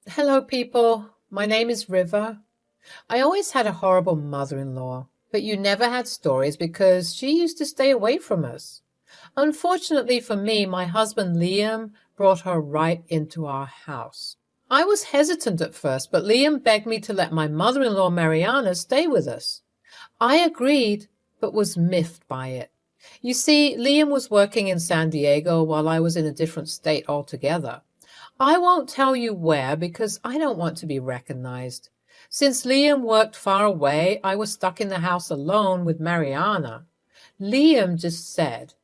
Hello, people. My name is River. I always had a horrible mother-in-law, but you never had stories because she used to stay away from us. Unfortunately for me, my husband Liam brought her right into our house. I was hesitant at first, but Liam begged me to let my mother-in-law Mariana stay with us. I agreed, but was miffed by it. You see, Liam was working in San Diego while I was in a different state altogether. I won't tell you where because I don't want to be recognized. Since Liam worked far away, I was stuck in the house alone with Mariana. Liam just said,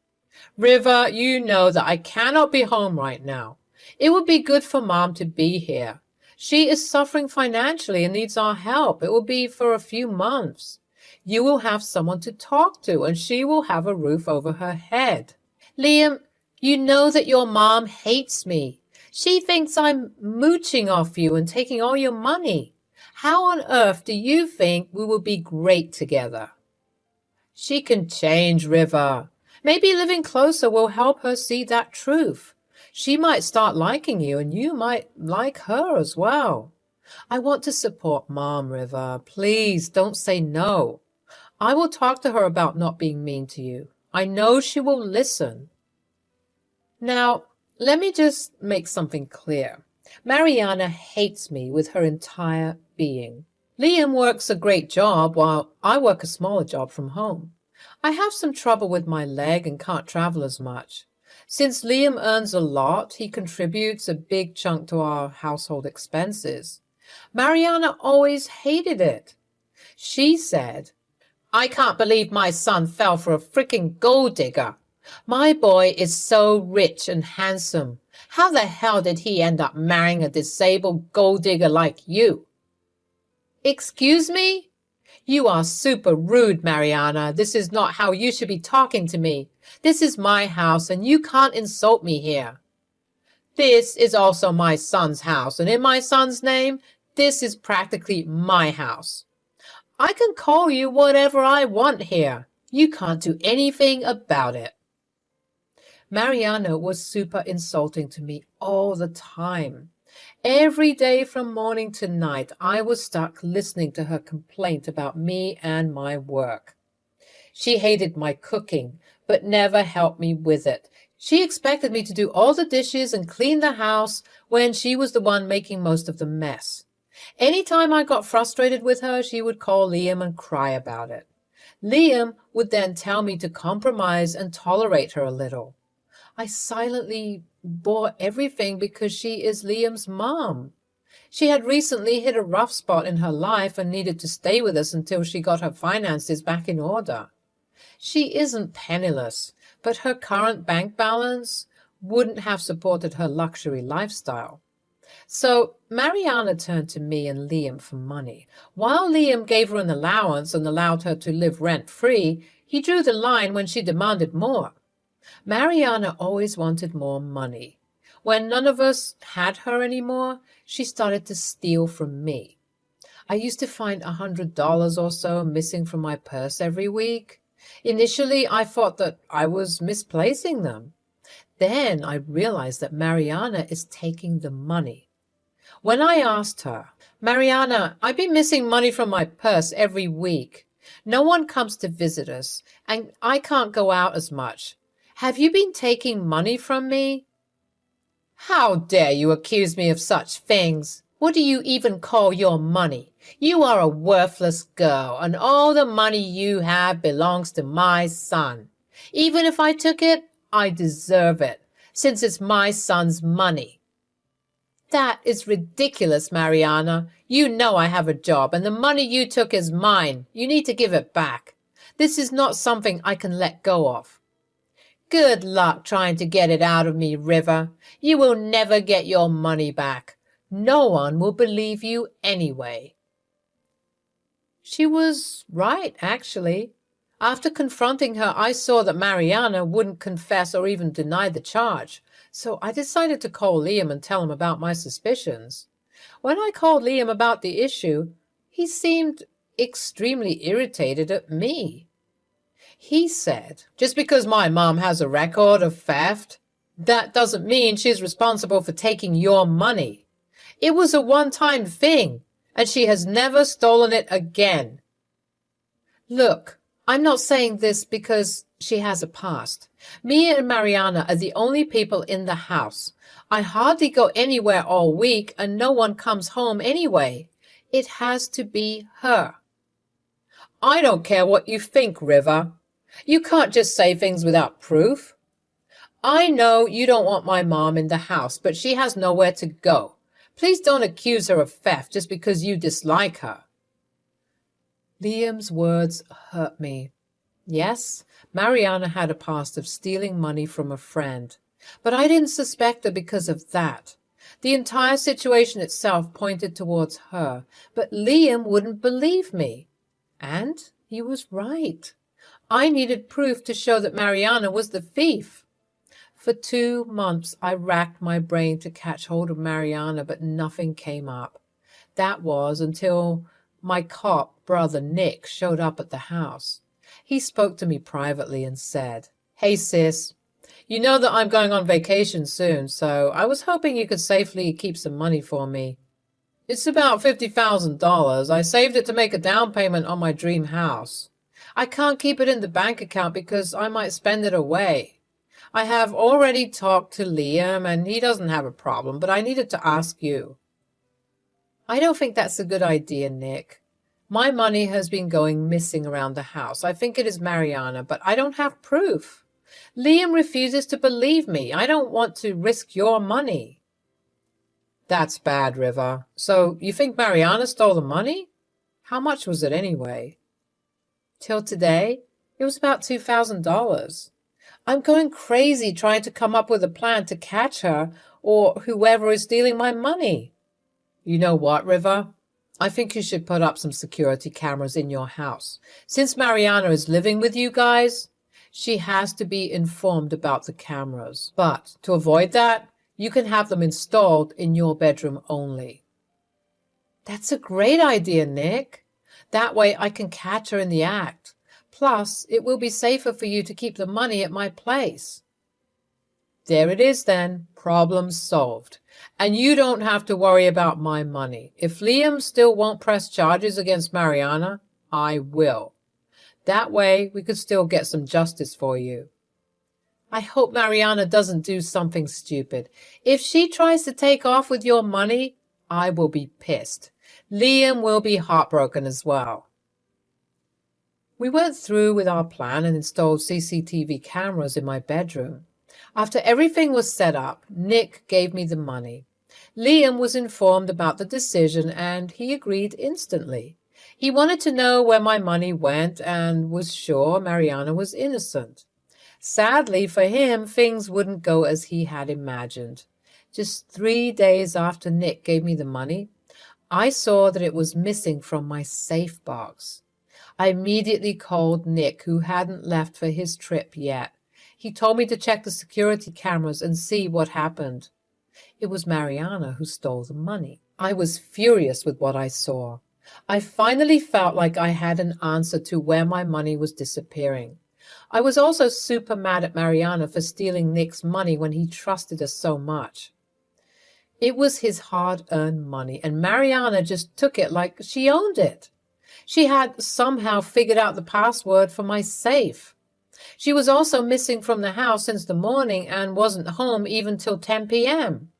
River, you know that I cannot be home right now. It would be good for Mom to be here. She is suffering financially and needs our help. It will be for a few months. You will have someone to talk to, and she will have a roof over her head. Liam, you know that your mom hates me. She thinks I'm mooching off you and taking all your money. How on earth do you think we will be great together? She can change, River. Maybe living closer will help her see that truth. She might start liking you, and you might like her as well. I want to support Mom, River. Please don't say no. I will talk to her about not being mean to you. I know she will listen. Now, let me just make something clear. Mariana hates me with her entire being. Liam works a great job while I work a smaller job from home. I have some trouble with my leg and can't travel as much. Since Liam earns a lot, he contributes a big chunk to our household expenses. Mariana always hated it. She said, I can't believe my son fell for a freaking gold digger. My boy is so rich and handsome. How the hell did he end up marrying a disabled gold digger like you? Excuse me? You are super rude, Mariana. This is not how you should be talking to me. This is my house, and you can't insult me here. This is also my son's house, and in my son's name, this is practically my house. I can call you whatever I want here. You can't do anything about it. Mariana was super insulting to me all the time. Every day from morning to night, I was stuck listening to her complaint about me and my work. She hated my cooking, but never helped me with it. She expected me to do all the dishes and clean the house when she was the one making most of the mess. Anytime I got frustrated with her, she would call Liam and cry about it. Liam would then tell me to compromise and tolerate her a little. I silently bore everything because she is Liam's mom. She had recently hit a rough spot in her life and needed to stay with us until she got her finances back in order. She isn't penniless, but her current bank balance wouldn't have supported her luxury lifestyle. So Mariana turned to me and Liam for money. While Liam gave her an allowance and allowed her to live rent-free, he drew the line when she demanded more. Mariana always wanted more money. When none of us had her anymore, she started to steal from me. I used to find $100 or so missing from my purse every week. Initially, I thought that I was misplacing them. Then I realized that Mariana is taking the money. When I asked her, Mariana, I've been missing money from my purse every week. No one comes to visit us, and I can't go out as much. Have you been taking money from me? How dare you accuse me of such things? What do you even call your money? You are a worthless girl, and all the money you have belongs to my son. Even if I took it, I deserve it, since it's my son's money. That is ridiculous, Mariana. You know I have a job, and the money you took is mine. You need to give it back. This is not something I can let go of. Good luck trying to get it out of me, River. You will never get your money back. No one will believe you anyway. She was right, actually. After confronting her, I saw that Mariana wouldn't confess or even deny the charge, so I decided to call Liam and tell him about my suspicions. When I called Liam about the issue, he seemed extremely irritated at me. He said, just because my mom has a record of theft, that doesn't mean she's responsible for taking your money. It was a one-time thing, and she has never stolen it again. Look, I'm not saying this because she has a past. Me and Mariana are the only people in the house. I hardly go anywhere all week, and no one comes home anyway. It has to be her. I don't care what you think, River. You can't just say things without proof. I know you don't want my mom in the house, but she has nowhere to go. Please don't accuse her of theft just because you dislike her. Liam's words hurt me. Yes, Mariana had a past of stealing money from a friend, but I didn't suspect her because of that. The entire situation itself pointed towards her, but Liam wouldn't believe me. And he was right. I needed proof to show that Mariana was the thief. For 2 months, I racked my brain to catch hold of Mariana, but nothing came up. That was until my cop brother Nick showed up at the house. He spoke to me privately and said, "Hey sis, you know that I'm going on vacation soon, so I was hoping you could safely keep some money for me. It's about $50,000. I saved it to make a down payment on my dream house. I can't keep it in the bank account because I might spend it away. I have already talked to Liam and he doesn't have a problem, but I needed to ask you." I don't think that's a good idea, Nick. My money has been going missing around the house. I think it is Mariana, but I don't have proof. Liam refuses to believe me. I don't want to risk your money. That's bad, River. So you think Mariana stole the money? How much was it anyway? Till today, it was about $2,000. I'm going crazy trying to come up with a plan to catch her or whoever is stealing my money. You know what, River? I think you should put up some security cameras in your house. Since Mariana is living with you guys, she has to be informed about the cameras. But to avoid that, you can have them installed in your bedroom only. That's a great idea, Nick. That way I can catch her in the act. Plus, it will be safer for you to keep the money at my place. There it is then. Problem solved. And you don't have to worry about my money. If Liam still won't press charges against Mariana, I will. That way we could still get some justice for you. I hope Mariana doesn't do something stupid. If she tries to take off with your money, I will be pissed. Liam will be heartbroken as well. We went through with our plan and installed CCTV cameras in my bedroom. After everything was set up, Nick gave me the money. Liam was informed about the decision and he agreed instantly. He wanted to know where my money went and was sure Mariana was innocent. Sadly for him, things wouldn't go as he had imagined. Just 3 days after Nick gave me the money, I saw that it was missing from my safe box. I immediately called Nick, who hadn't left for his trip yet. He told me to check the security cameras and see what happened. It was Mariana who stole the money. I was furious with what I saw. I finally felt like I had an answer to where my money was disappearing. I was also super mad at Mariana for stealing Nick's money when he trusted us so much. It was his hard-earned money, and Mariana just took it like she owned it. She had somehow figured out the password for my safe. She was also missing from the house since the morning and wasn't home even till 10 p.m.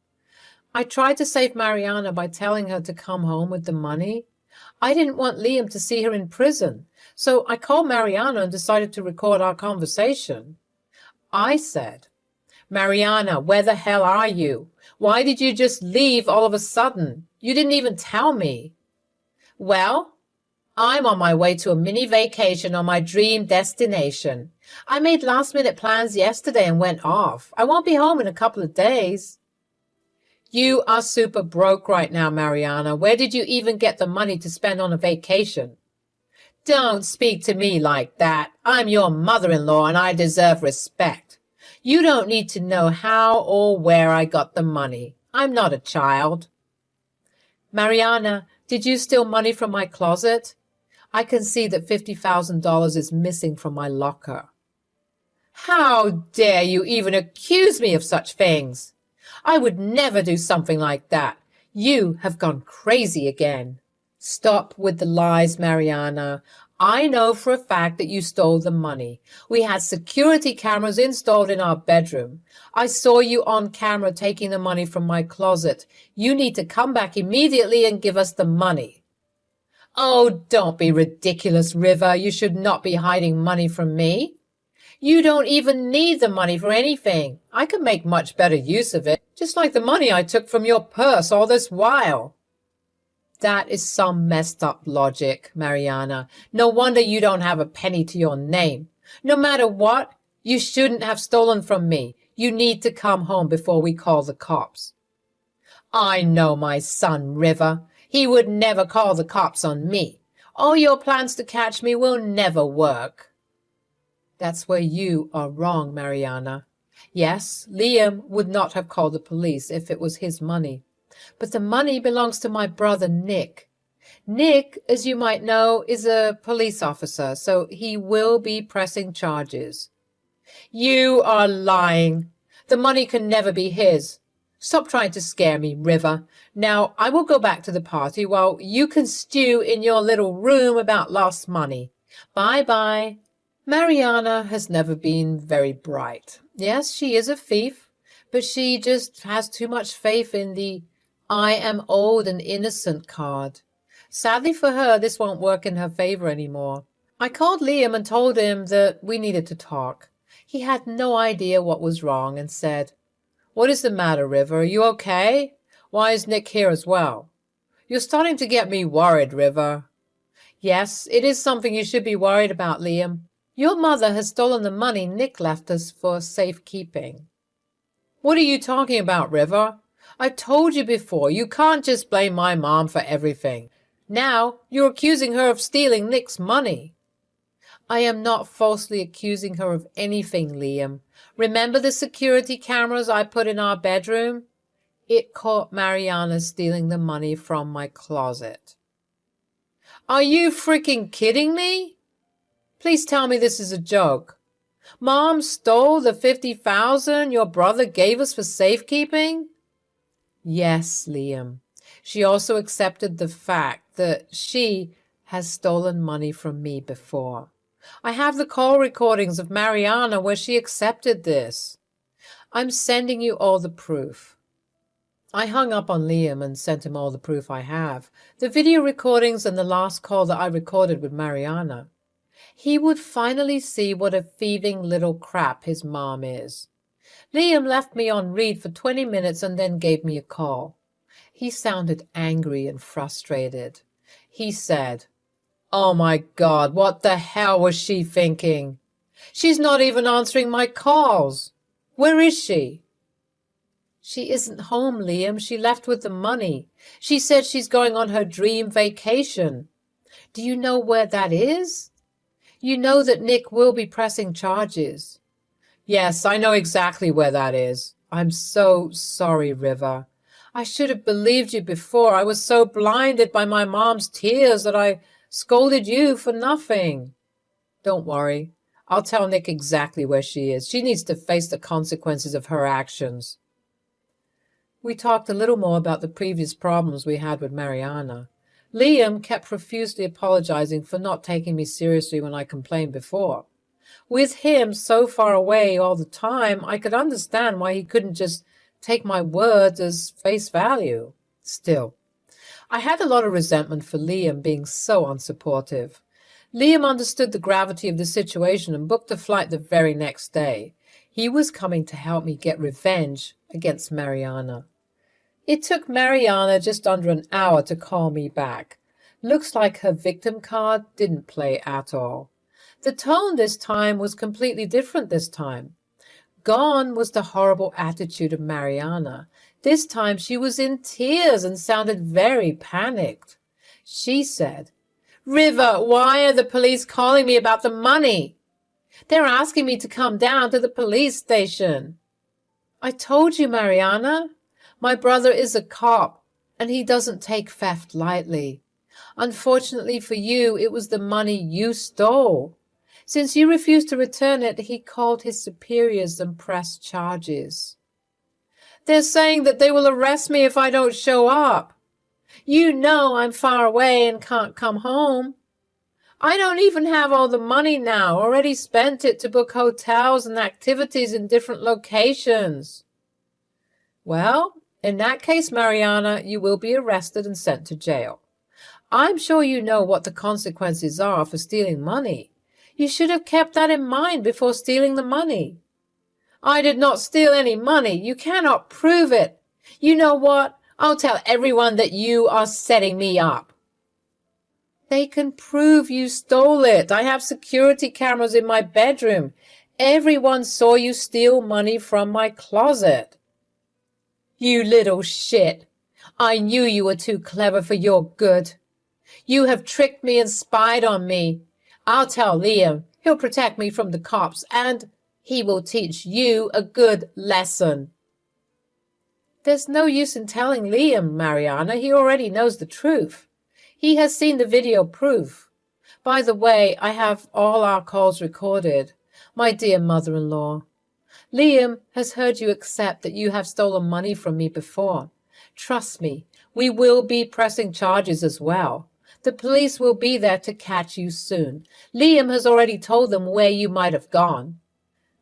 I tried to save Mariana by telling her to come home with the money. I didn't want Liam to see her in prison, so I called Mariana and decided to record our conversation. I said, "Mariana, where the hell are you? Why did you just leave all of a sudden? You didn't even tell me." "Well, I'm on my way to a mini vacation on my dream destination. I made last-minute plans yesterday and went off. I won't be home in a couple of days." "You are super broke right now, Mariana. Where did you even get the money to spend on a vacation?" "Don't speak to me like that. I'm your mother-in-law and I deserve respect. You don't need to know how or where I got the money. I'm not a child." "Mariana, did you steal money from my closet? I can see that $50,000 is missing from my locker." "How dare you even accuse me of such things? I would never do something like that. You have gone crazy again. Stop with the lies, Mariana. I know for a fact that you stole the money. We had security cameras installed in our bedroom. I saw you on camera taking the money from my closet. You need to come back immediately and give us the money. Oh, don't be ridiculous, River. You should not be hiding money from me. You don't even need the money for anything. I could make much better use of it, just like the money I took from your purse all this while. That is some messed up logic, Mariana. No wonder you don't have a penny to your name. No matter what, you shouldn't have stolen from me. You need to come home before we call the cops. I know my son, River. He would never call the cops on me. All your plans to catch me will never work. That's where you are wrong, Mariana. Yes, Liam would not have called the police if it was his money. But the money belongs to my brother Nick. Nick, as you might know, is a police officer, so he will be pressing charges. You are lying. The money can never be his. Stop trying to scare me, River. Now I will go back to the party while you can stew in your little room about lost money. Bye-bye. Mariana has never been very bright. Yes, she is a thief, but she just has too much faith in the I am old and innocent card. Sadly for her, this won't work in her favor anymore. I called Liam and told him that we needed to talk. He had no idea what was wrong and said, "What is the matter, River? Are you okay? Why is Nick here as well? You're starting to get me worried, River." Yes, it is something you should be worried about, Liam. Your mother has stolen the money Nick left us for safekeeping. What are you talking about, River? I told you before, you can't just blame my mom for everything. Now you're accusing her of stealing Nick's money. I am not falsely accusing her of anything, Liam. Remember the security cameras I put in our bedroom? It caught Mariana stealing the money from my closet. Are you freaking kidding me? Please tell me this is a joke. Mom stole the $50,000 your brother gave us for safekeeping? Yes, Liam. She also accepted the fact that she has stolen money from me before. I have the call recordings of Mariana where she accepted this. I'm sending you all the proof. I hung up on Liam and sent him all the proof I have, the video recordings and the last call that I recorded with Mariana. He would finally see what a thieving little crap his mom is. Liam left me on read for 20 minutes and then gave me a call. He sounded angry and frustrated. He said, "Oh my God, what the hell was she thinking? She's not even answering my calls. Where is she?" "She isn't home, Liam. She left with the money. She said she's going on her dream vacation. Do you know where that is? You know that Nick will be pressing charges." "Yes, I know exactly where that is. I'm so sorry, River. I should have believed you before. I was so blinded by my mom's tears that I scolded you for nothing." "Don't worry. I'll tell Nick exactly where she is. She needs to face the consequences of her actions." We talked a little more about the previous problems we had with Mariana. Liam kept profusely apologizing for not taking me seriously when I complained before. With him so far away all the time, I could understand why he couldn't just take my words as face value. Still, I had a lot of resentment for Liam being so unsupportive. Liam understood the gravity of the situation and booked a flight the very next day. He was coming to help me get revenge against Mariana. It took Mariana just under an hour to call me back. Looks like her victim card didn't play at all. The tone this time was completely different this time. Gone was the horrible attitude of Mariana. This time she was in tears and sounded very panicked. She said, "River, why are the police calling me about the money? They're asking me to come down to the police station." "I told you, Mariana. My brother is a cop, and he doesn't take theft lightly. Unfortunately for you, it was the money you stole. Since you refused to return it, he called his superiors and pressed charges." They're saying that they will arrest me if I don't show up. You know I'm far away and can't come home. I don't even have all the money now, already spent it to book hotels and activities in different locations. Well, in that case, Mariana, you will be arrested and sent to jail. I'm sure you know what the consequences are for stealing money. You should have kept that in mind before stealing the money. I did not steal any money. You cannot prove it. You know what? I'll tell everyone that you are setting me up. They can prove you stole it. I have security cameras in my bedroom. Everyone saw you steal money from my closet. You little shit. I knew you were too clever for your good. You have tricked me and spied on me. I'll tell Liam. He'll protect me from the cops, and he will teach you a good lesson. There's no use in telling Liam, Mariana. He already knows the truth. He has seen the video proof. By the way, I have all our calls recorded. My dear mother-in-law, Liam has heard you accept that you have stolen money from me before. Trust me, we will be pressing charges as well. The police will be there to catch you soon. Liam has already told them where you might have gone.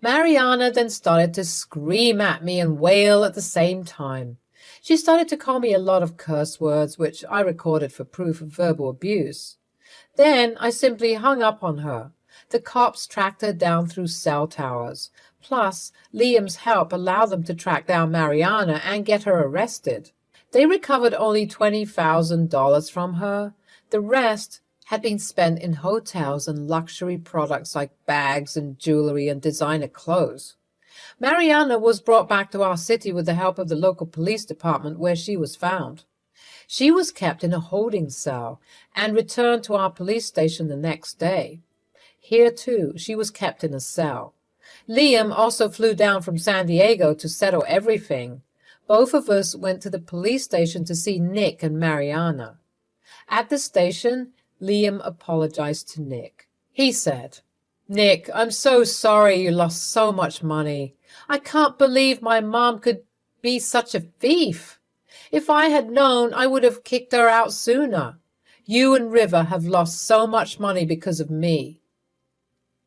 Mariana then started to scream at me and wail at the same time. She started to call me a lot of curse words, which I recorded for proof of verbal abuse. Then I simply hung up on her. The cops tracked her down through cell towers. Plus, Liam's help allowed them to track down Mariana and get her arrested. They recovered only $20,000 from her. The rest had been spent in hotels and luxury products like bags and jewelry and designer clothes. Mariana was brought back to our city with the help of the local police department, where she was found. She was kept in a holding cell and returned to our police station the next day. Here, too, she was kept in a cell. Liam also flew down from San Diego to settle everything. Both of us went to the police station to see Nick and Mariana. At the station, Liam apologized to Nick. He said, "Nick, I'm so sorry you lost so much money. I can't believe my mom could be such a thief. If I had known, I would have kicked her out sooner. You and River have lost so much money because of me."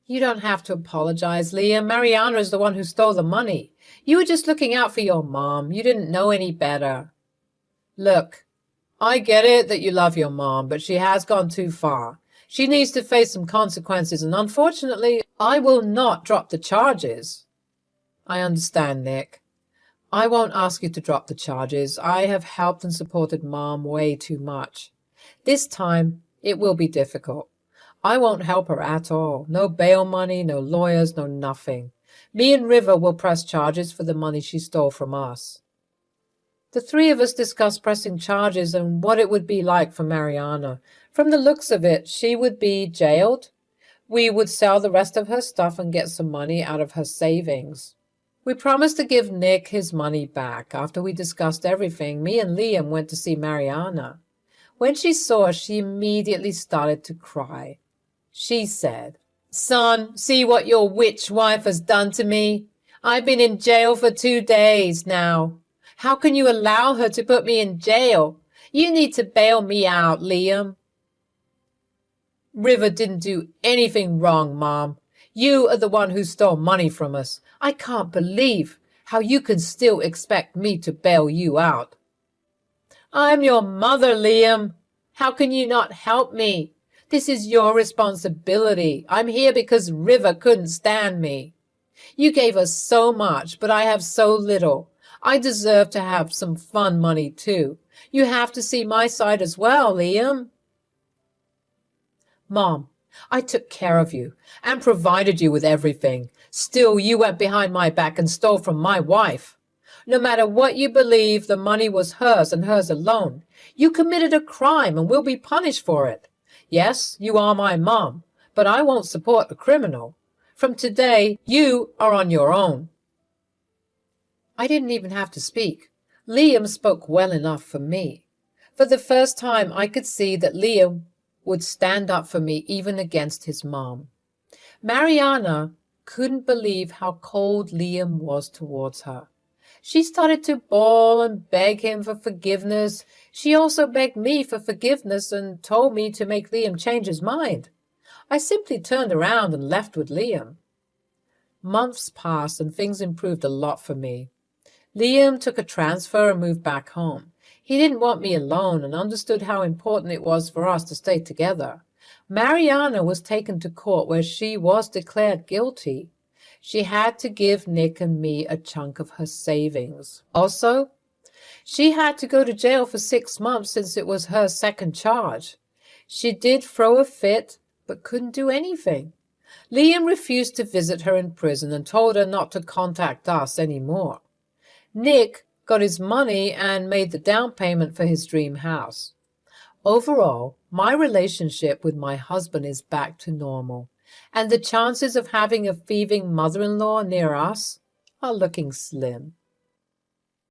"You don't have to apologize, Liam. Mariana is the one who stole the money. You were just looking out for your mom. You didn't know any better." "Look, I get it that you love your mom, but she has gone too far. She needs to face some consequences, and unfortunately, I will not drop the charges." "I understand, Nick. I won't ask you to drop the charges. I have helped and supported Mom way too much. This time, it will be difficult. I won't help her at all. No bail money, no lawyers, no nothing. Me and River will press charges for the money she stole from us." The three of us discussed pressing charges and what it would be like for Mariana. From the looks of it, she would be jailed. We would sell the rest of her stuff and get some money out of her savings. We promised to give Nick his money back. After we discussed everything, me and Liam went to see Mariana. When she saw us, she immediately started to cry. She said, "Son, see what your witch wife has done to me? I've been in jail for 2 days now. How can you allow her to put me in jail? You need to bail me out, Liam." "River didn't do anything wrong, Mom. You are the one who stole money from us. I can't believe how you can still expect me to bail you out." "I'm your mother, Liam. How can you not help me? This is your responsibility. I'm here because River couldn't stand me. You gave us so much, but I have so little. I deserve to have some fun money too. You have to see my side as well, Liam." "Mom, I took care of you and provided you with everything. Still, you went behind my back and stole from my wife. No matter what you believe, the money was hers and hers alone. You committed a crime and will be punished for it. Yes, you are my mom, but I won't support a criminal. From today, you are on your own." I didn't even have to speak. Liam spoke well enough for me. For the first time, I could see that Liam would stand up for me even against his mom. Mariana couldn't believe how cold Liam was towards her. She started to bawl and beg him for forgiveness. She also begged me for forgiveness and told me to make Liam change his mind. I simply turned around and left with Liam. Months passed and things improved a lot for me. Liam took a transfer and moved back home. He didn't want me alone and understood how important it was for us to stay together. Mariana was taken to court where she was declared guilty. She had to give Nick and me a chunk of her savings. Also, she had to go to jail for 6 months since it was her second charge. She did throw a fit, but couldn't do anything. Liam refused to visit her in prison and told her not to contact us anymore. Nick got his money and made the down payment for his dream house. Overall, my relationship with my husband is back to normal, and the chances of having a thieving mother-in-law near us are looking slim.